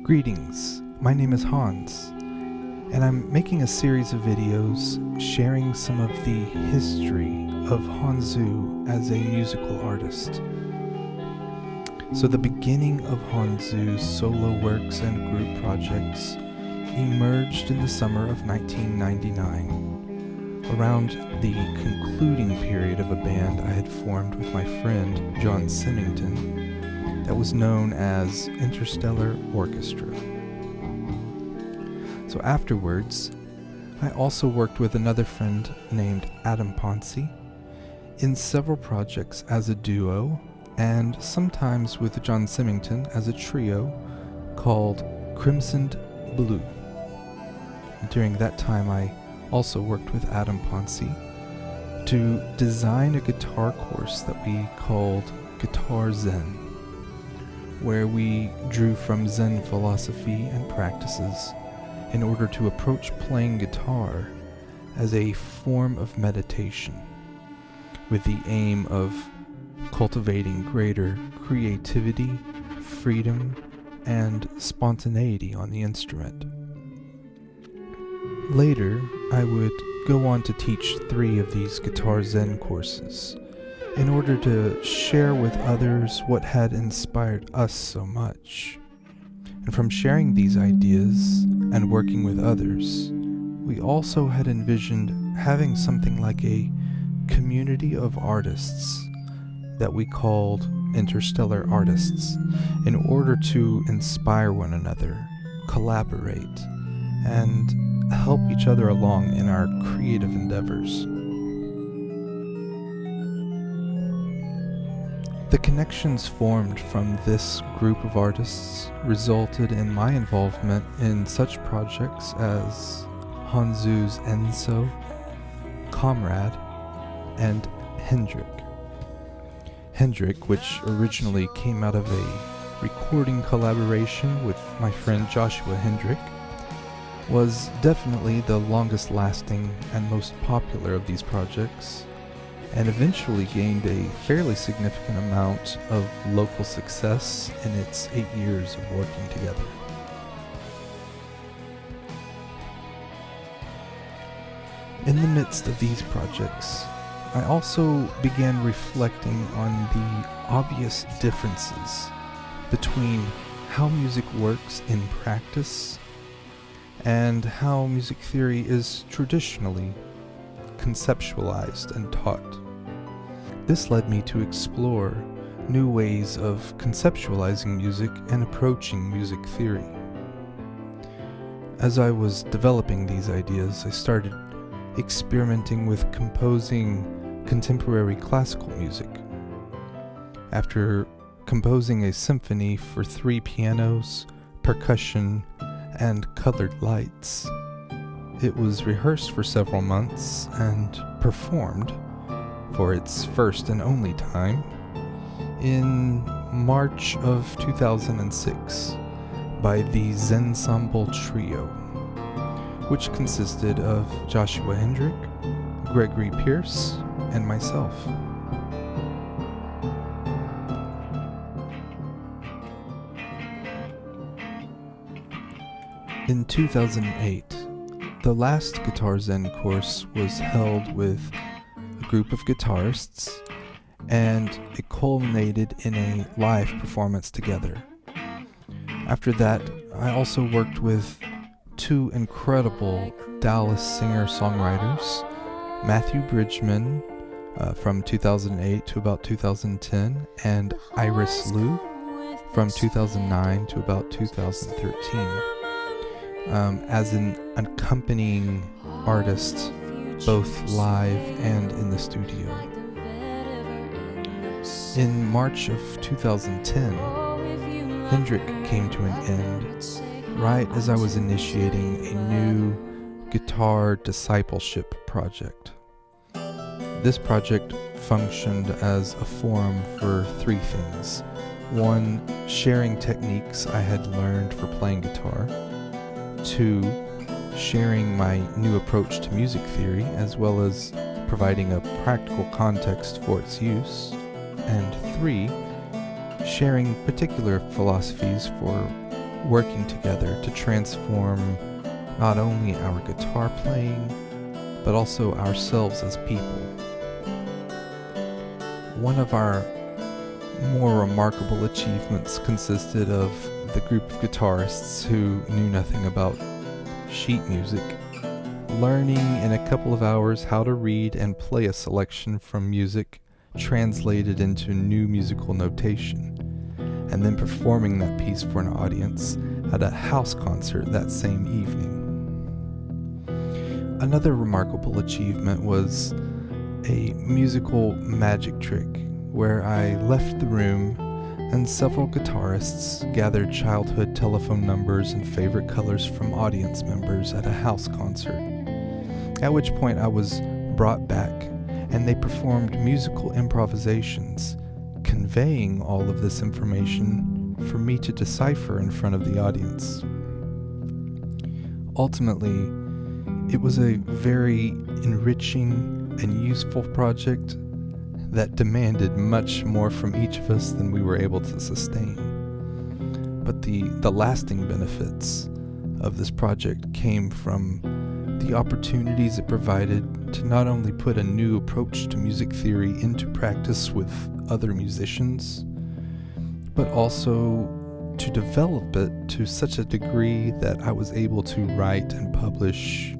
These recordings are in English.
Greetings, my name is Hans, and I'm making a series of videos sharing some of the history of Hanzu as a musical artist. So the beginning of Hanzu's solo works and group projects emerged in the summer of 1999, around the concluding period of a band I had formed with my friend John Symington that was known as Interstellar Orchestra. So afterwards, I also worked with another friend named Adam Ponce in several projects as a duo, and sometimes with John Symington as a trio called Crimsoned Blue. During that time, I also worked with Adam Ponce to design a guitar course that we called Guitar Zen, where we drew from Zen philosophy and practices in order to approach playing guitar as a form of meditation, with the aim of cultivating greater creativity, freedom, and spontaneity on the instrument. Later, I would go on to teach 3 of these Guitar Zen courses in order to share with others what had inspired us so much. And from sharing these ideas and working with others, we also had envisioned having something like a community of artists that we called Interstellar Artists in order to inspire one another, collaborate, and help each other along in our creative endeavors. The connections formed from this group of artists resulted in my involvement in such projects as Hanzu's Enso, Comrade, and Hendrik. Hendrik, which originally came out of a recording collaboration with my friend Joshua Hendrik, was definitely the longest lasting and most popular of these projects, and eventually gained a fairly significant amount of local success in its 8 years of working together. In the midst of these projects, I also began reflecting on the obvious differences between how music works in practice and how music theory is traditionally conceptualized and taught. This led me to explore new ways of conceptualizing music and approaching music theory. As I was developing these ideas, I started experimenting with composing contemporary classical music. After composing a symphony for 3 pianos, percussion, and colored lights, it was rehearsed for several months and performed for its first and only time in March of 2006 by the Zensemble Trio, which consisted of Joshua Hendrik, Gregory Pierce, and myself. In 2008, the last Guitar Zen course was held with a group of guitarists, and it culminated in a live performance together. After that, I also worked with 2 incredible Dallas singer-songwriters, Matthew Bridgman from 2008 to about 2010, and Iris Liu from 2009 to about 2013. As an accompanying artist, both live and in the studio. In March of 2010, Hendrik came to an end right as I was initiating a new guitar discipleship project. This project functioned as a forum for 3 things. 1, sharing techniques I had learned for playing guitar. 2, sharing my new approach to music theory, as well as providing a practical context for its use. And 3, sharing particular philosophies for working together to transform not only our guitar playing, but also ourselves as people. One of our more remarkable achievements consisted of the group of guitarists who knew nothing about sheet music, learning in a couple of hours how to read and play a selection from music translated into new musical notation, and then performing that piece for an audience at a house concert that same evening. Another remarkable achievement was a musical magic trick where I left the room and several guitarists gathered childhood telephone numbers and favorite colors from audience members at a house concert, at which point I was brought back and they performed musical improvisations, conveying all of this information for me to decipher in front of the audience. Ultimately, it was a very enriching and useful project that demanded much more from each of us than we were able to sustain. But the lasting benefits of this project came from the opportunities it provided to not only put a new approach to music theory into practice with other musicians, but also to develop it to such a degree that I was able to write and publish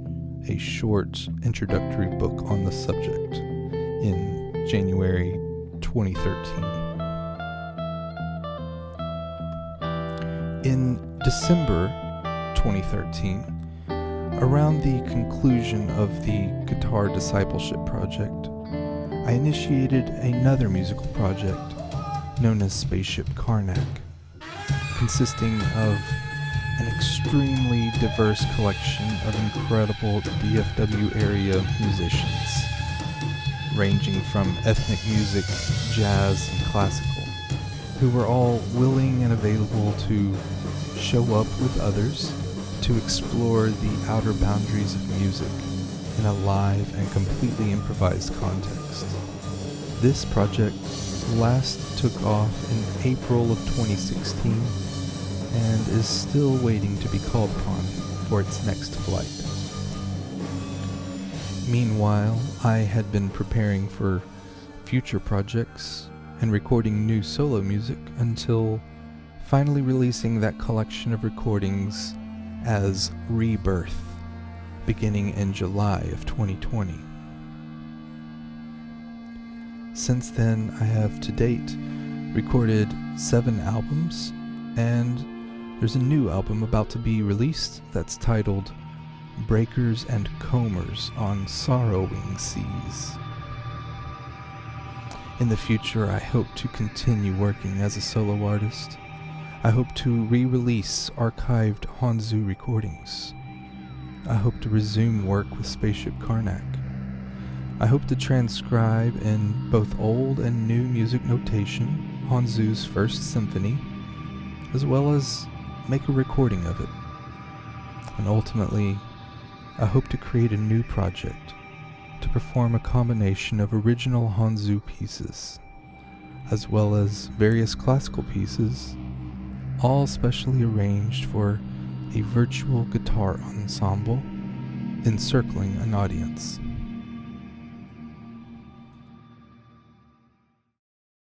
a short introductory book on the subject in January 2013. In December 2013, around the conclusion of the Guitar Discipleship Project, I initiated another musical project known as Spaceship Karnak, consisting of an extremely diverse collection of incredible DFW area musicians, ranging from ethnic music, jazz, and classical, who were all willing and available to show up with others to explore the outer boundaries of music in a live and completely improvised context. This project last took off in April of 2016 and is still waiting to be called upon for its next flight. Meanwhile, I had been preparing for future projects and recording new solo music until finally releasing that collection of recordings as Rebirth, beginning in July of 2020. Since then, I have to date recorded 7 albums, and there's a new album about to be released that's titled Breakers and Combers on Sorrowing Seas. In the future, I hope to continue working as a solo artist. I hope to re-release archived Hanzu recordings. I hope to resume work with Spaceship Karnak. I hope to transcribe in both old and new music notation Hanzu's First Symphony, as well as make a recording of it. And ultimately, I hope to create a new project to perform a combination of original Hanzu pieces, as well as various classical pieces, all specially arranged for a virtual guitar ensemble encircling an audience.